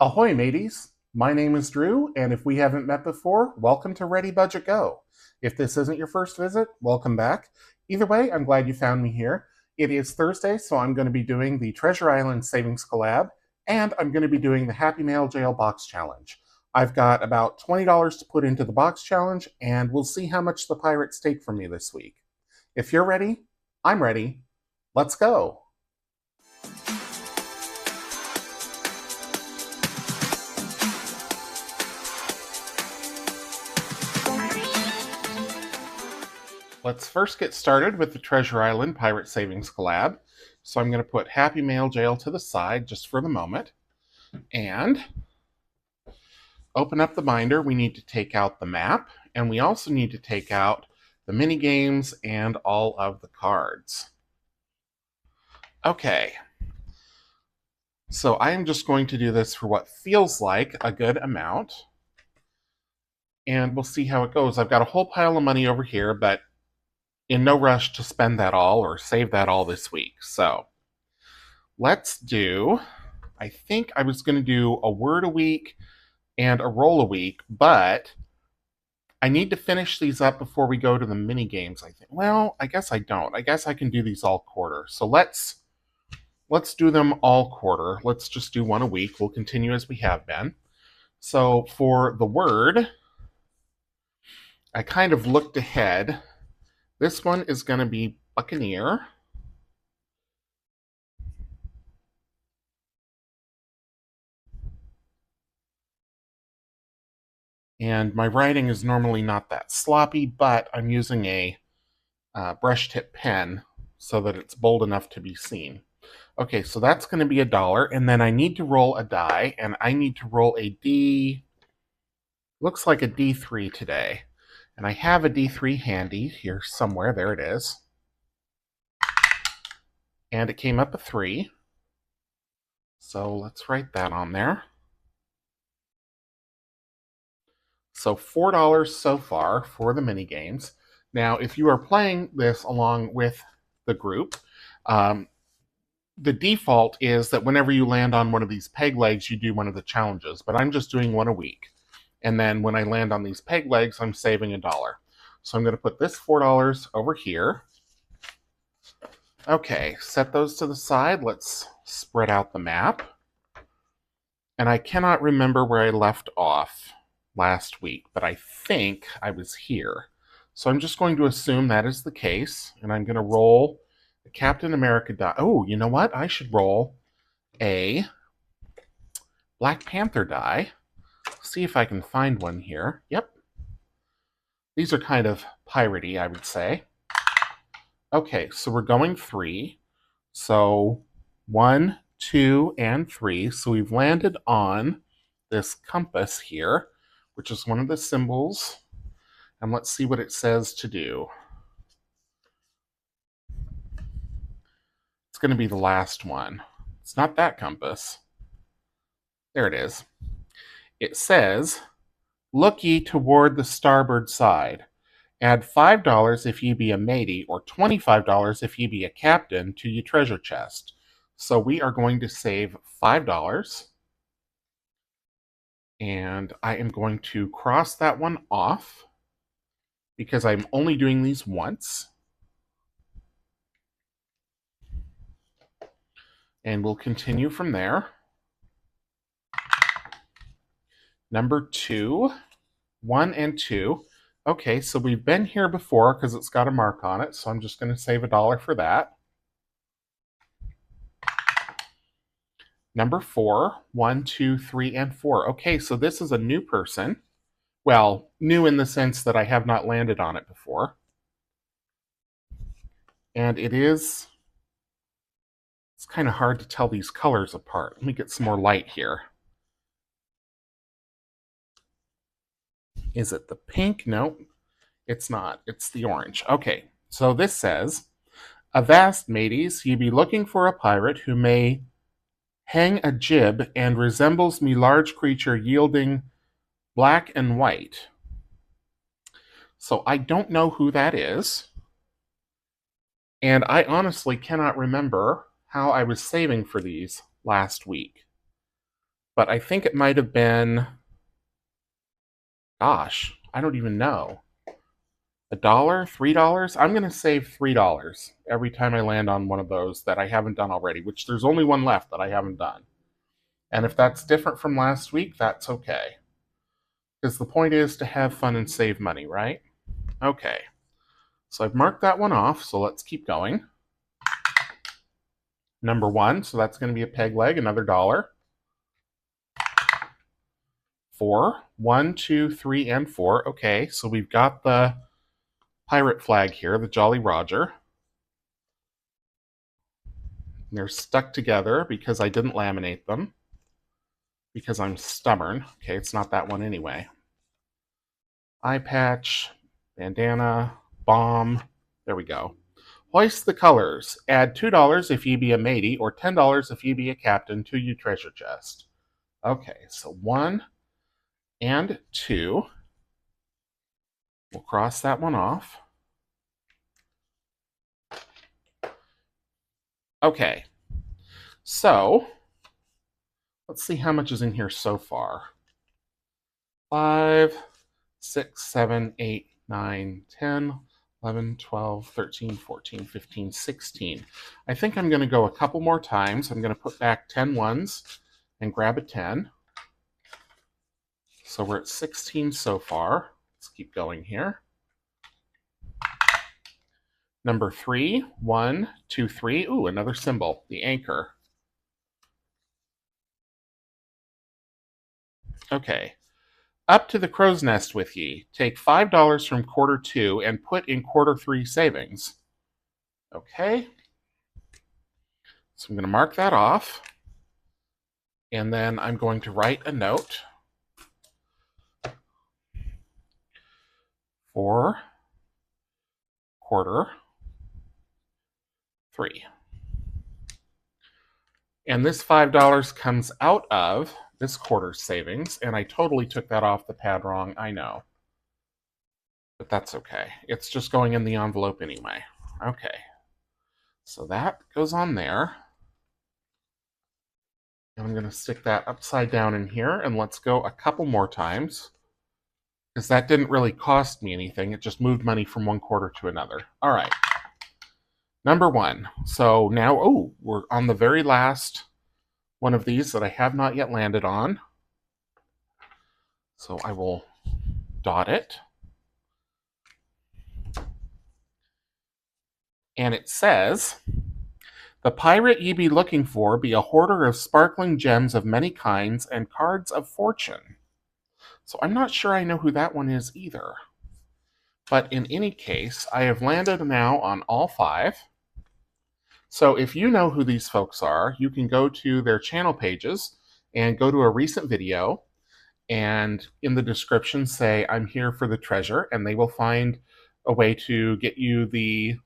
Ahoy, mateys! My name is Drew, and if we haven't met before, welcome to ReadyBudgetGo. If this isn't your first visit, welcome back. Either way, I'm glad you found me here. It is Thursday, so I'm going to be doing the Treasure Island Savings Collab, and I'm going to be doing the Happy Mail Jail Box Challenge. I've got about $20 to put into the box challenge, and we'll see how much the pirates take from me this week. If you're ready, I'm ready. Let's go! Let's first get started with the Treasure Island Pirate Savings Collab. So I'm going to put Happy Mail Jail to the side just for the moment. And open up the binder. We need to take out the map. And we also need to take out the mini games and all of the cards. Okay. So I am just going to do this for what feels like a good amount. And we'll see how it goes. I've got a whole pile of money over here, but in no rush to spend that all or save that all this week. So let's do, I think I was going to do a word a week and a roll a week, but I need to finish these up before we go to the mini games, I think. Well, I guess I don't. I guess I can do these all quarter. So let's do them all quarter. Let's just do one a week. We'll continue as we have been. So for the word, I kind of looked ahead. This one is going to be Buccaneer. And my writing is normally not that sloppy, but I'm using a brush tip pen so that it's bold enough to be seen. Okay, so that's going to be $1, and then I need to roll a die, and I need to roll a D, looks like a D3 today. And I have a D3 handy here somewhere. There it is. And it came up a 3. So let's write that on there. So $4 so far for the mini games. Now, if you are playing this along with the group, the default is that whenever you land on one of these peg legs, you do one of the challenges. But I'm just doing one a week. And then when I land on these peg legs, I'm saving $1. So I'm going to put this $4 over here. Okay, set those to the side. Let's spread out the map. And I cannot remember where I left off last week, but I think I was here. So I'm just going to assume that is the case, and I'm going to roll the Captain America die. Oh, you know what? I should roll a Black Panther die. See if I can find one here. Yep. These are kind of piratey, I would say. Okay, so we're going 3. So 1, 2, and 3. So we've landed on this compass here, which is one of the symbols. And let's see what it says to do. It's going to be the last one. It's not that compass. There it is. It says, "Look ye toward the starboard side. Add $5 if ye be a matey, or $25 if ye be a captain, to ye treasure chest." So we are going to save $5. And I am going to cross that one off because I'm only doing these once. And we'll continue from there. Number 2, 1 and 2. Okay, so we've been here before because it's got a mark on it, so I'm just going to save $1 for that. Number 4, 1, 2, 3, and 4. Okay, so this is a new person. Well, new in the sense that I have not landed on it before. And it's kind of hard to tell these colors apart. Let me get some more light here. Is it the pink? No, it's not. It's the orange. Okay, so this says, "Avast, mateys, ye be looking for a pirate who may hang a jib and resembles me large creature yielding black and white." So I don't know who that is. And I honestly cannot remember how I was saving for these last week. but I think it might have been, gosh, I don't even know. $1, $3? I'm going to save $3 every time I land on one of those that I haven't done already, which there's only one left that I haven't done. And if that's different from last week, that's okay. Because the point is to have fun and save money, right? Okay. So I've marked that one off, so let's keep going. Number 1, so that's going to be a peg leg, another $1. 4, 1, 2, 3, and 4. Okay, so we've got the pirate flag here, the Jolly Roger. They're stuck together because I didn't laminate them. Because I'm stubborn. Okay, it's not that one anyway. Eye patch, bandana, bomb. There we go. Hoist the colors. Add $2 if ye be a matey, or $10 if ye be a captain to your treasure chest. Okay, so 1 and 2. We'll cross that one off. Okay, so let's see how much is in here so far. 5, 6, 7, 8, 9, 10, 11, 12, 13, 14, 15, 16. I think I'm going to go a couple more times. I'm going to put back 10 ones and grab a 10. So we're at 16 so far. Let's keep going here. Number 3, 1, 2, 3. Ooh, another symbol, the anchor. Okay. Up to the crow's nest with ye. Take $5 from quarter 2 and put in quarter 3 savings. Okay. So I'm going to mark that off. And then I'm going to write a note for quarter 3. And this $5 comes out of this quarter's savings, and I totally took that off the pad wrong, I know. But that's okay. It's just going in the envelope anyway. Okay. So that goes on there. And I'm going to stick that upside down in here, and let's go a couple more times. Because that didn't really cost me anything. It just moved money from one quarter to another. All right. Number 1. So now, oh, we're on the very last one of these that I have not yet landed on. So I will dot it. And it says, the pirate ye be looking for be a hoarder of sparkling gems of many kinds and cards of fortune. So I'm not sure I know who that one is either. But in any case, I have landed now on all 5. So if you know who these folks are, you can go to their channel pages and go to a recent video and in the description say, I'm here for the treasure, and they will find a way to get you the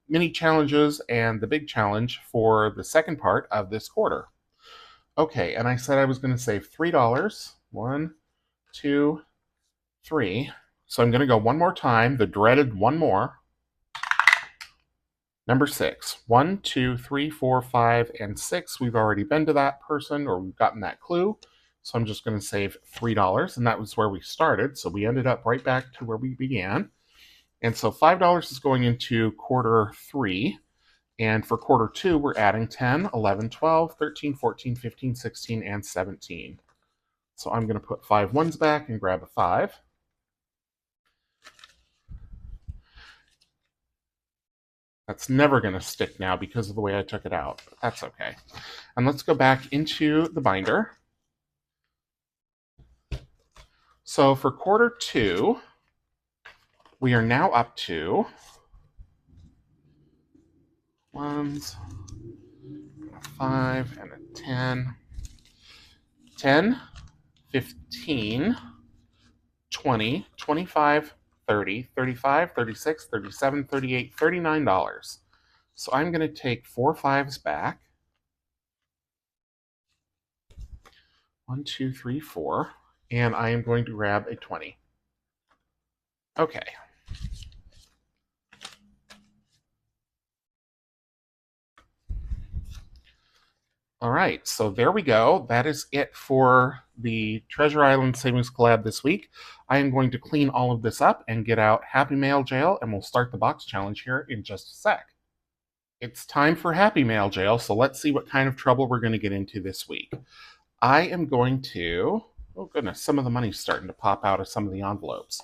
mini challenges and the big challenge for the second part of this quarter. Okay, and I said I was going to save $3. 1, 2, 3. So I'm going to go one more time, the dreaded one more. Number 6. 1, 2, 3, 4, 5, and 6. We've already been to that person, or we've gotten that clue. So I'm just going to save $3, and that was where we started. So we ended up right back to where we began. And so $5 is going into quarter 3. And for quarter 2, we're adding 10, 11, 12, 13, 14, 15, 16, and 17. So I'm going to put 5 ones back and grab a 5. That's never going to stick now because of the way I took it out, but that's okay. And let's go back into the binder. So for quarter 2, we are now up to ones, a 5, and a 10. 10, 15, 20, 25, 30, 35, 36, 37, 38, $39. So I'm going to take 4 5s back. 1, 2, 3, 4. And I am going to grab a 20. Okay. All right, so there we go. That is it for the Treasure Island Savings Collab this week. I am going to clean all of this up and get out Happy Mail Jail, and we'll start the box challenge here in just a sec. It's time for Happy Mail Jail, so let's see what kind of trouble we're going to get into this week. I am going to... Oh goodness, some of the money's starting to pop out of some of the envelopes.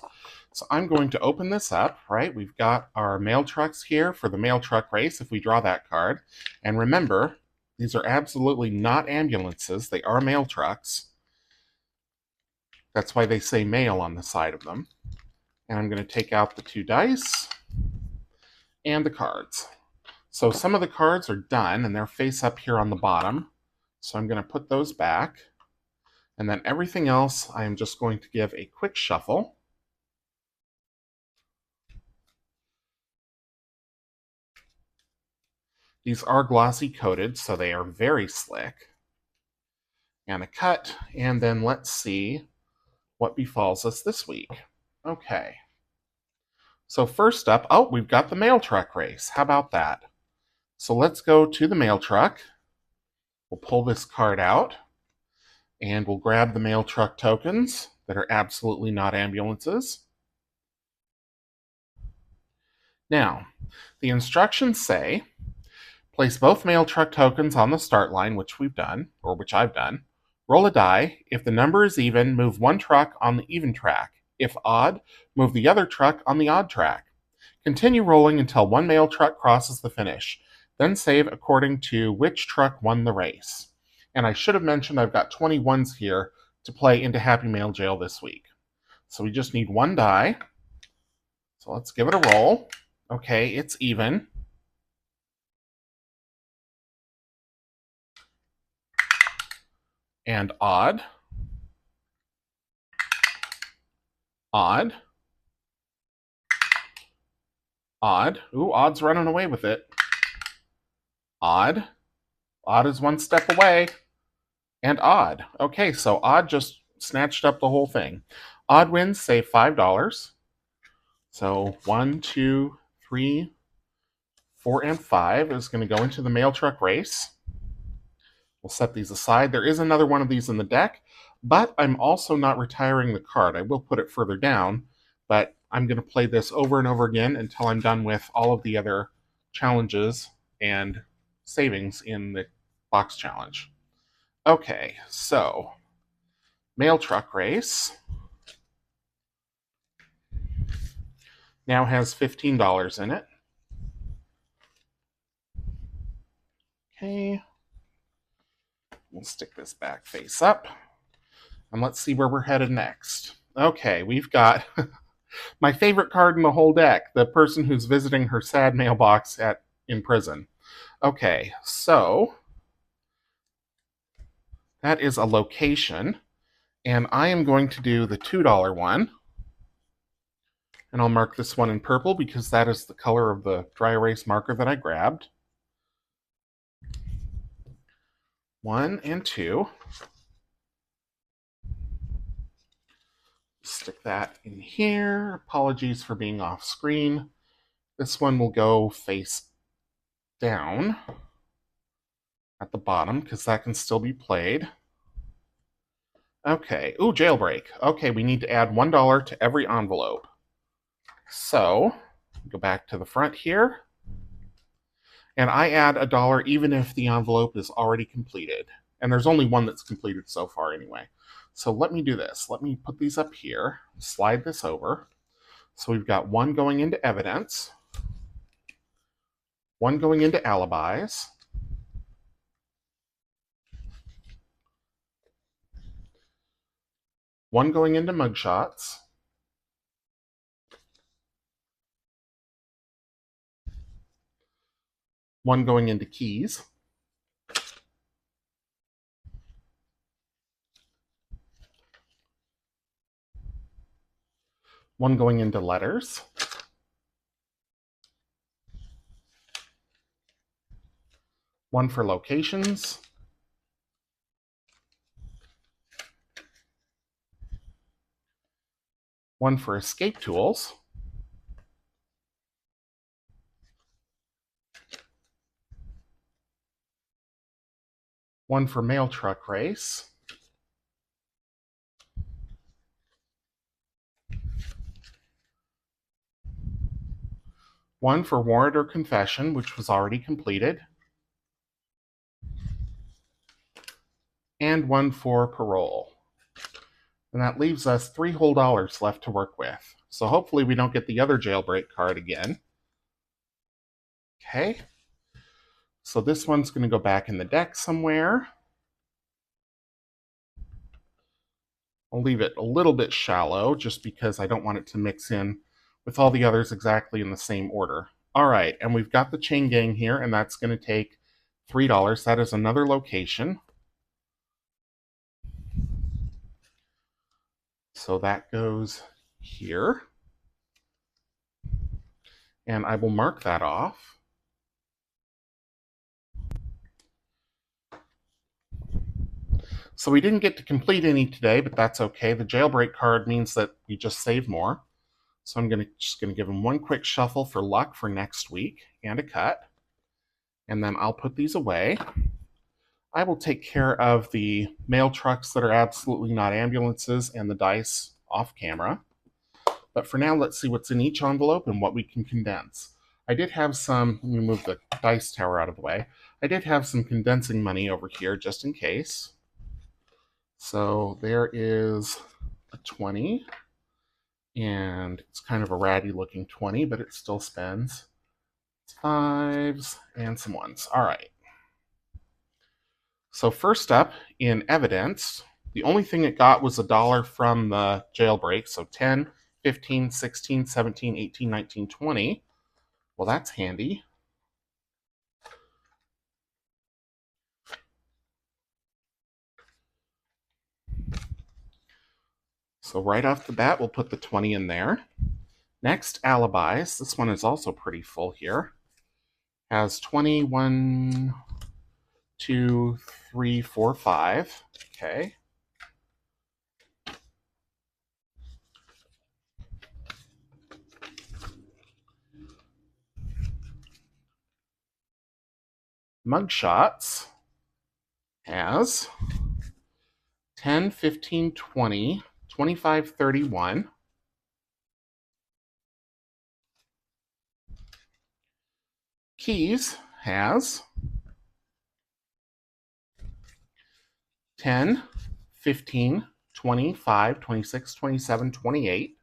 So I'm going to open this up, right? We've got our mail trucks here for the mail truck race if we draw that card. And remember, these are absolutely not ambulances. They are mail trucks. That's why they say mail on the side of them. And I'm going to take out the 2 dice and the cards. So some of the cards are done and they're face up here on the bottom. So I'm going to put those back. And then everything else, I am just going to give a quick shuffle. These are glossy coated, so they are very slick. And a cut, and then let's see what befalls us this week. Okay. So first up, oh, we've got the mail truck race. How about that? So let's go to the mail truck. We'll pull this card out. And we'll grab the mail truck tokens that are absolutely not ambulances. Now, the instructions say, place both mail truck tokens on the start line, which we've done, or which I've done. Roll a die. If the number is even, move one truck on the even track. If odd, move the other truck on the odd track. Continue rolling until one mail truck crosses the finish. Then save according to which truck won the race. And I should have mentioned I've got 21s here to play into Happy Mail Jail this week. So we just need 1 die. So let's give it a roll. Okay, it's even. And odd. Odd. Odd. Ooh, odd's running away with it. Odd. Odd is 1 step away. And odd. Okay, so odd just snatched up the whole thing. Odd wins save $5. So 1, 2, 3, 4, and 5 is going to go into the mail truck race. We'll set these aside. There is another one of these in the deck, but I'm also not retiring the card. I will put it further down, but I'm going to play this over and over again until I'm done with all of the other challenges and savings in the box challenge. Okay, so mail truck race now has $15 in it. Okay, we'll stick this back face up, and let's see where we're headed next. Okay, we've got my favorite card in the whole deck, the person who's visiting her sad mailbox in prison. Okay, so that is a location, and I am going to do the $2 one. And I'll mark this one in purple because that is the color of the dry erase marker that I grabbed. 1 and 2. Stick that in here. Apologies for being off screen. This one will go face down at the bottom because that can still be played. Okay. Ooh, jailbreak. Okay, we need to add $1 to every envelope. So, go back to the front here. And I add $1 even if the envelope is already completed. And there's only one that's completed so far anyway. So let me do this. Let me put these up here, slide this over. So we've got 1 going into evidence, 1 going into alibis, 1 going into mugshots, 1 going into keys, 1 going into letters, 1 for locations, 1 for escape tools, one for mail truck race, one for warrant or confession, which was already completed, and one for parole. And that leaves us $3 whole left to work with. So hopefully we don't get the other jailbreak card again. Okay. So this one's going to go back in the deck somewhere. I'll leave it a little bit shallow just because I don't want it to mix in with all the others exactly in the same order. All right, and we've got the chain gang here, and that's going to take $3. That is another location. So that goes here. And I will mark that off. So we didn't get to complete any today, but that's okay. The jailbreak card means that we just save more. So I'm just going to give them one quick shuffle for luck for next week and a cut. And then I'll put these away. I will take care of the mail trucks that are absolutely not ambulances and the dice off camera. But for now, let's see what's in each envelope and what we can condense. I did have some, let me move the dice tower out of the way. I did have some condensing money over here just in case. So there is a 20, and it's kind of a ratty looking 20, but it still spends. It's 5s and some 1s. All right. So first up in evidence, the only thing it got was $1 from the jailbreak. So 10, 15, 16, 17, 18, 19, 20. Well, that's handy. So right off the bat, we'll put the 20 in there. Next, alibis. This one is also pretty full here. Has 20, 1, 2, 3, 4, 5. Okay. Mugshots has 10, 15, 20, 25, 31. Keys has 10, 15, 25, 26, 27, 28.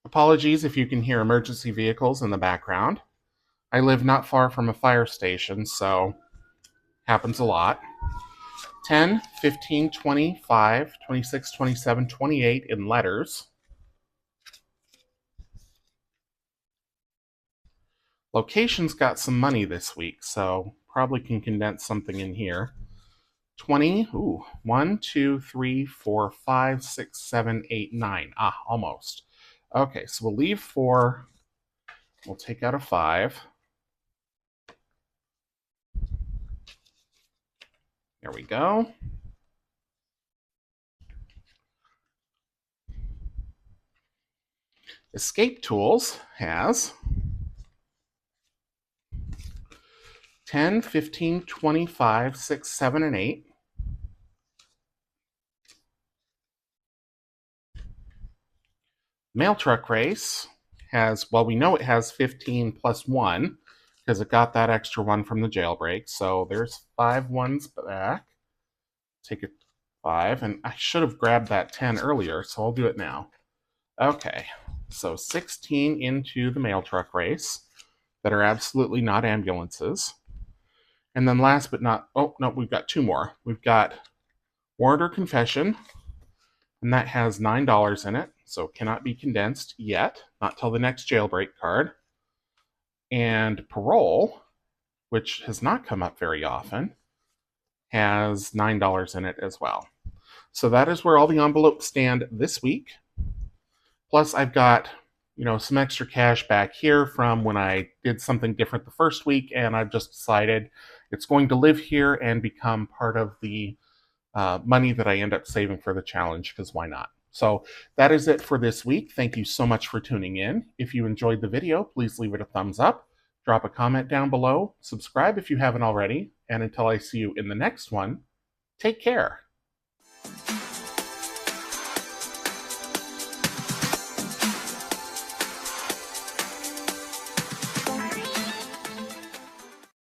Apologies if you can hear emergency vehicles in the background. I live not far from a fire station, so happens a lot. 10, 15, 25, 26, 27, 28 in letters. Locations got some money this week, so probably can condense something in here. 20, 1, 2, 3, 4, 5, 6, 7, 8, 9. Ah, almost. Okay, so we'll leave 4. We'll take out a 5. There we go. Escape Tools has 10, 15, 25, 6, 7, and 8. Mail Truck Race has, well, we know it has 15 plus 1 because it got that extra 1 from the jailbreak. So there's 5 1s back. Take a 5, and I should have grabbed that 10 earlier, so I'll do it now. Okay, so 16 into the mail truck race that are absolutely not ambulances. And then last but not, oh, no, we've got 2 more. We've got warrant or confession, and that has $9 in it, so it cannot be condensed yet, not till the next jailbreak card. And parole, which has not come up very often, has $9 in it as well. So that is where all the envelopes stand this week. Plus I've got, some extra cash back here from when I did something different the first week, and I've just decided it's going to live here and become part of the money that I end up saving for the challenge, because why not? So that is it for this week. Thank you so much for tuning in. If you enjoyed the video, please leave it a thumbs up. Drop a comment down below, subscribe if you haven't already, and until I see you in the next one, take care.